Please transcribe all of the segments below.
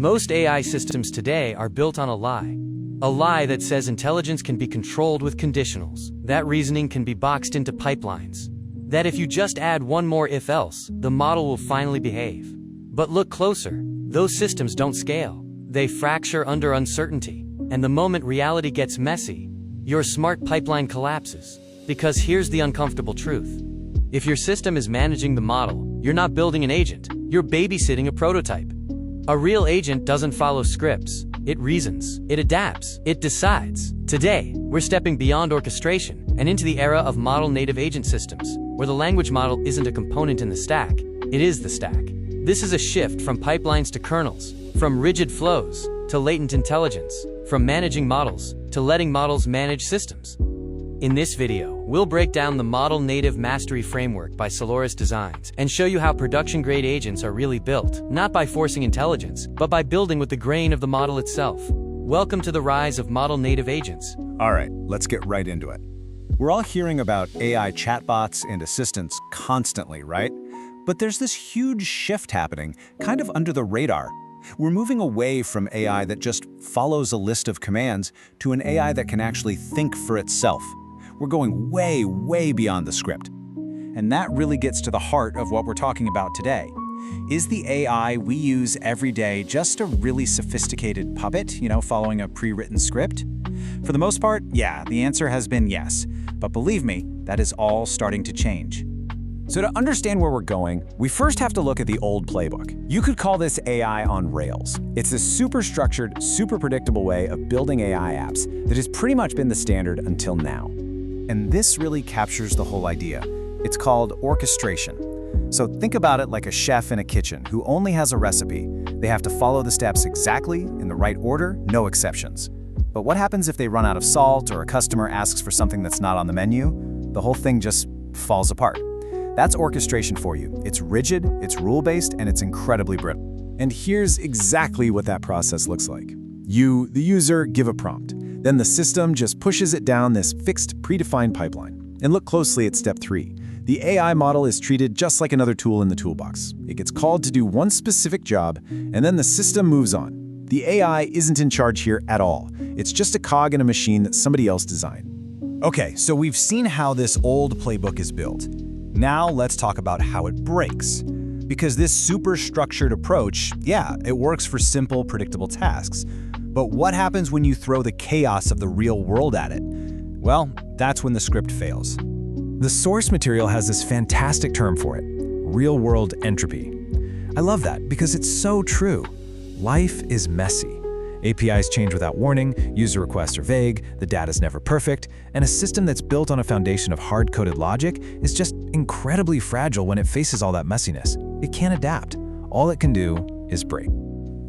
Most AI systems today are built on a lie. A lie that says intelligence can be controlled with conditionals, that reasoning can be boxed into pipelines, that if you just add one more if-else, the model will finally behave. But look closer. Those systems don't scale. They fracture under uncertainty. And the moment reality gets messy, your smart pipeline collapses. Because here's the uncomfortable truth. If your system is managing the model, you're not building an agent, you're babysitting a prototype. A real agent doesn't follow scripts. It reasons, it adapts, it decides. Today, we're stepping beyond orchestration and into the era of model-native agent systems, where the language model isn't a component in the stack, it is the stack. This is a shift from pipelines to kernels, from rigid flows to latent intelligence, from managing models to letting models manage systems. In this video, we'll break down the Model-Native Mastery Framework by Celoris Designs and show you how production-grade agents are really built, not by forcing intelligence, but by building with the grain of the model itself. Welcome to the rise of model-native agents. All right, let's get right into it. We're all hearing about AI chatbots and assistants constantly, right? But there's this huge shift happening, kind of under the radar. We're moving away from AI that just follows a list of commands to an AI that can actually think for itself. We're going way, way beyond the script. And that really gets to the heart of what we're talking about today. Is the AI we use every day just a really sophisticated puppet, following a pre-written script? For the most part, yeah, the answer has been yes. But believe me, that is all starting to change. So to understand where we're going, we first have to look at the old playbook. You could call this AI on Rails. It's a super structured, super predictable way of building AI apps that has pretty much been the standard until now. And this really captures the whole idea. It's called orchestration. So think about it like a chef in a kitchen who only has a recipe. They have to follow the steps exactly, in the right order, no exceptions. But what happens if they run out of salt or a customer asks for something that's not on the menu? The whole thing just falls apart. That's orchestration for you. It's rigid, it's rule-based, and it's incredibly brittle. And here's exactly what that process looks like. You, the user, give a prompt. Then the system just pushes it down this fixed, predefined pipeline. And look closely at step 3. The AI model is treated just like another tool in the toolbox. It gets called to do one specific job, and then the system moves on. The AI isn't in charge here at all. It's just a cog in a machine that somebody else designed. Okay, so we've seen how this old playbook is built. Now let's talk about how it breaks. Because this super structured approach, yeah, it works for simple, predictable tasks. But what happens when you throw the chaos of the real world at it? Well, that's when the script fails. The source material has this fantastic term for it, real-world entropy. I love that because it's so true. Life is messy. APIs change without warning, user requests are vague, the data's never perfect, and a system that's built on a foundation of hard-coded logic is just incredibly fragile when it faces all that messiness. It can't adapt. All it can do is break.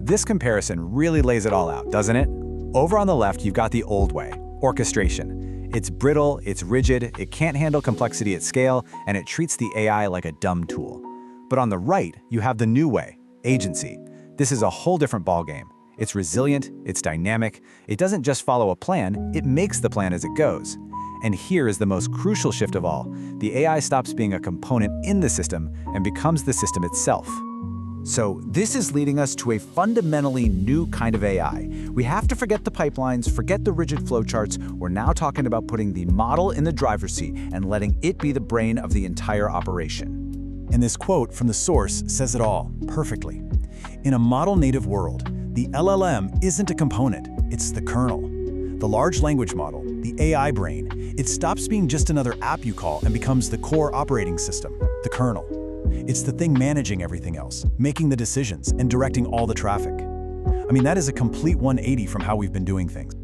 This comparison really lays it all out, doesn't it? Over on the left, you've got the old way, orchestration. It's brittle, it's rigid, it can't handle complexity at scale, and it treats the AI like a dumb tool. But on the right, you have the new way, agency. This is a whole different ballgame. It's resilient, it's dynamic, it doesn't just follow a plan, it makes the plan as it goes. And here is the most crucial shift of all. The AI stops being a component in the system and becomes the system itself. So this is leading us to a fundamentally new kind of AI. We have to forget the pipelines, forget the rigid flowcharts. We're now talking about putting the model in the driver's seat and letting it be the brain of the entire operation. And this quote from the source says it all perfectly. In a model-native world, the LLM isn't a component, it's the kernel. The large language model, the AI brain, it stops being just another app you call and becomes the core operating system, the kernel. It's the thing managing everything else, making the decisions, and directing all the traffic. I mean, that is a complete 180 from how we've been doing things.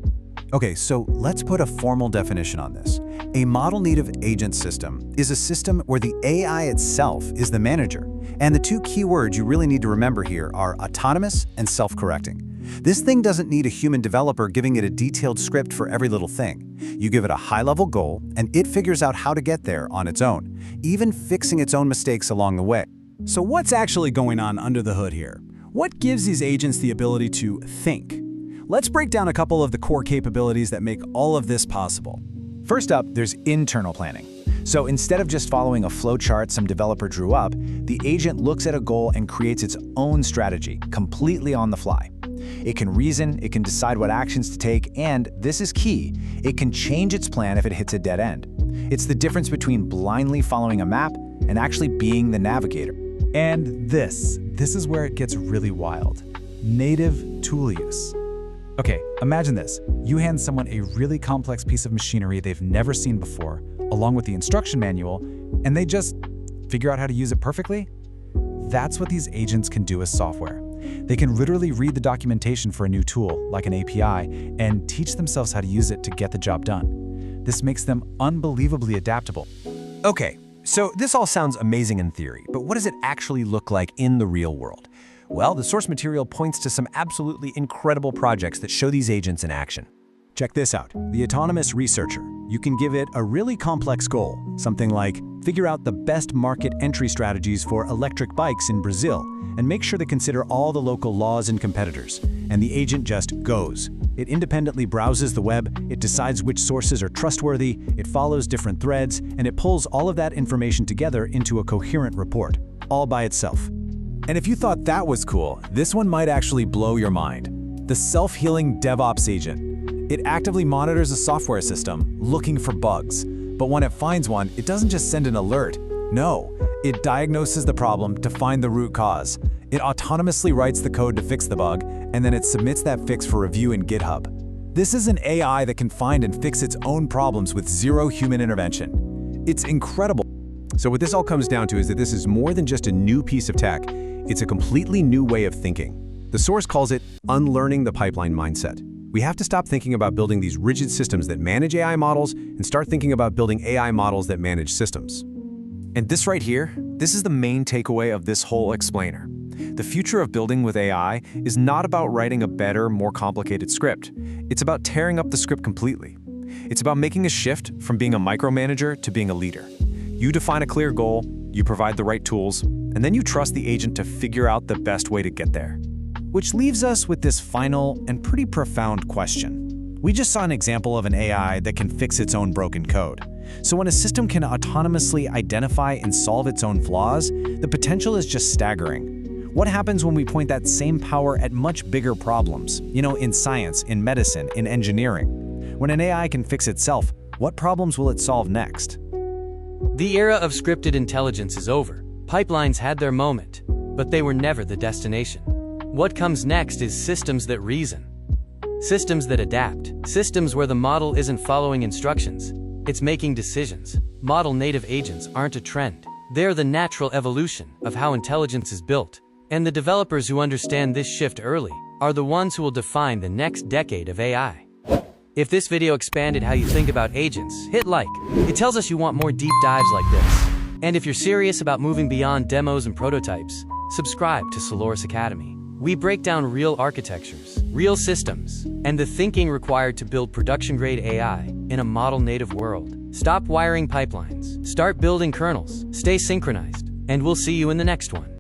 Okay, so let's put a formal definition on this. A model-native agent system is a system where the AI itself is the manager. And the two key words you really need to remember here are autonomous and self-correcting. This thing doesn't need a human developer giving it a detailed script for every little thing. You give it a high-level goal, and it figures out how to get there on its own, even fixing its own mistakes along the way. So what's actually going on under the hood here? What gives these agents the ability to think? Let's break down a couple of the core capabilities that make all of this possible. First up, there's internal planning. So instead of just following a flowchart some developer drew up, the agent looks at a goal and creates its own strategy, completely on the fly. It can reason, it can decide what actions to take, and, this is key, it can change its plan if it hits a dead end. It's the difference between blindly following a map and actually being the navigator. And this is where it gets really wild. Native tool use. Okay, imagine this. You hand someone a really complex piece of machinery they've never seen before, along with the instruction manual, and they just figure out how to use it perfectly? That's what these agents can do as software. They can literally read the documentation for a new tool, like an API, and teach themselves how to use it to get the job done. This makes them unbelievably adaptable. Okay, so this all sounds amazing in theory, but what does it actually look like in the real world? Well, the source material points to some absolutely incredible projects that show these agents in action. Check this out, the autonomous researcher. You can give it a really complex goal, something like figure out the best market entry strategies for electric bikes in Brazil, and make sure to consider all the local laws and competitors. And the agent just goes. It independently browses the web, it decides which sources are trustworthy, it follows different threads, and it pulls all of that information together into a coherent report, all by itself. And if you thought that was cool, this one might actually blow your mind. The self-healing DevOps agent. It actively monitors a software system, looking for bugs. But when it finds one, it doesn't just send an alert. No, it diagnoses the problem to find the root cause. It autonomously writes the code to fix the bug, and then it submits that fix for review in GitHub. This is an AI that can find and fix its own problems with zero human intervention. It's incredible. So what this all comes down to is that this is more than just a new piece of tech. It's a completely new way of thinking. The source calls it unlearning the pipeline mindset. We have to stop thinking about building these rigid systems that manage AI models and start thinking about building AI models that manage systems. And this right here, this is the main takeaway of this whole explainer. The future of building with AI is not about writing a better, more complicated script. It's about tearing up the script completely. It's about making a shift from being a micromanager to being a leader. You define a clear goal, you provide the right tools, and then you trust the agent to figure out the best way to get there. Which leaves us with this final and pretty profound question. We just saw an example of an AI that can fix its own broken code. So when a system can autonomously identify and solve its own flaws, the potential is just staggering. What happens when we point that same power at much bigger problems? In science, in medicine, in engineering. When an AI can fix itself, what problems will it solve next? The era of scripted intelligence is over. Pipelines had their moment, but they were never the destination. What comes next is systems that reason. Systems that adapt. Systems where the model isn't following instructions, it's making decisions. Model-native agents aren't a trend. They're the natural evolution of how intelligence is built. And the developers who understand this shift early are the ones who will define the next decade of AI. If this video expanded how you think about agents, hit like. It tells us you want more deep dives like this. And if you're serious about moving beyond demos and prototypes, subscribe to Celoris Academy. We break down real architectures, real systems, and the thinking required to build production-grade AI in a model-native world. Stop wiring pipelines, start building kernels, stay synchronized, and we'll see you in the next one.